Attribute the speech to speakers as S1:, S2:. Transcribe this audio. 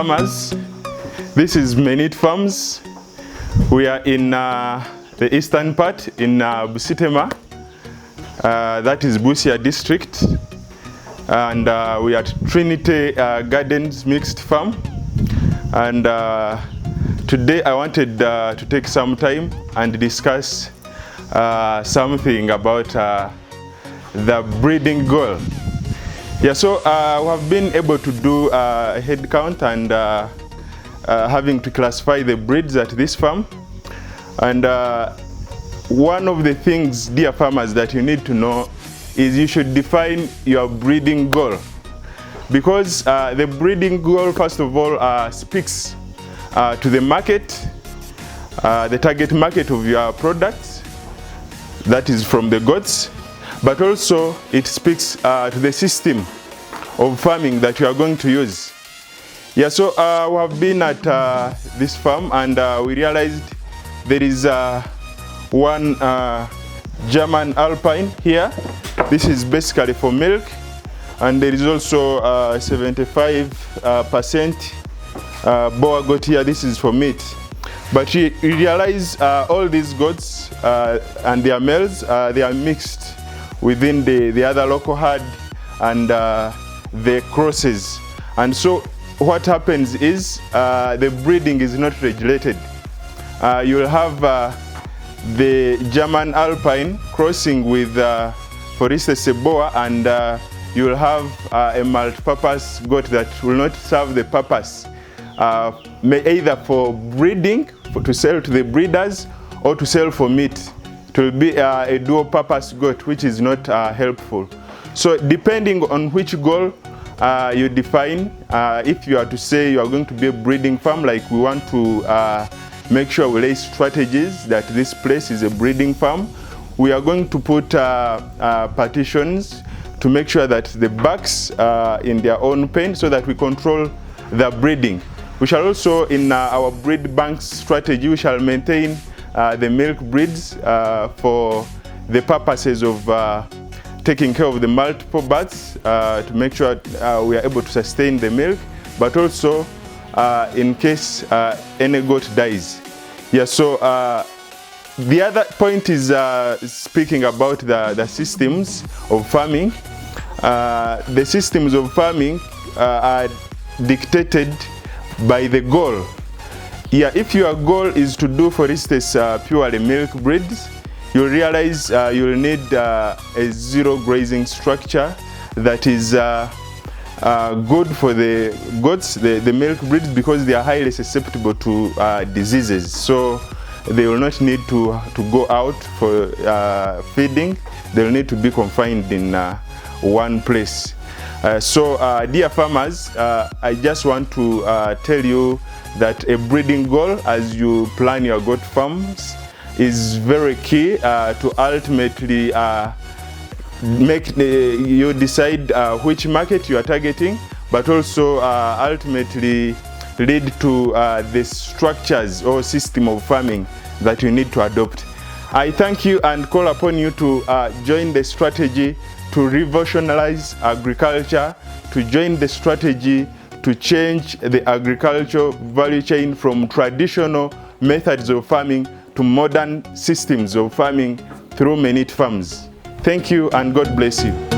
S1: farmers, this is Menit Farms. We are in the eastern part in Busitema, that is Busia district, and we are at Trinity Gardens Mixed Farm. And today I wanted to take some time and discuss something about the breeding goal. Yeah, so we have been able to do a head count and having to classify the breeds at this farm. And one of the things, dear farmers, that you need to know is you should define your breeding goal. Because the breeding goal, first of all, speaks to the market, the target market of your products, that is from the goats, but also it speaks to the system of farming that you are going to use. Yeah, so we have been at this farm and we realized there is one German Alpine here. This is basically for milk, and there is also 75% Boer goat here. This is for meat. But you realize all these goats and their males, they are mixed within the other local herd and the crosses. And so what happens is the breeding is not regulated. You'll have the German Alpine crossing with, for instance, a Boer, and you'll have a multi-purpose goat that will not serve the purpose, either for breeding, to sell to the breeders, or to sell for meat. It will be a dual-purpose goat, which is not helpful. So depending on which goal you define, if you are to say you are going to be a breeding farm, like we want to make sure we lay strategies that this place is a breeding farm, we are going to put partitions to make sure that the bucks are in their own pen so that we control the breeding. We shall also, in our breed bank strategy, we shall maintain the milk breeds for the purposes of taking care of the multiple births to make sure we are able to sustain the milk, but also in case any goat dies. Yeah, so the other point is speaking about the systems of farming. The systems of farming are dictated by the goal. Yeah, if your goal is to do, for instance, purely milk breeds, you'll realize you'll need a zero grazing structure that is good for the goats, the milk breeds, because they are highly susceptible to diseases. So they will not need to go out for feeding. They'll need to be confined in one place. So dear farmers, I just want to tell you that a breeding goal as you plan your goat farms is very key to ultimately make you decide which market you are targeting, but also ultimately lead to the structures or system of farming that you need to adopt. I thank you and call upon you to join the strategy to revolutionize agriculture, to join the strategy to change the agricultural value chain from traditional methods of farming to modern systems of farming through Menit Farms. Thank you and God bless you.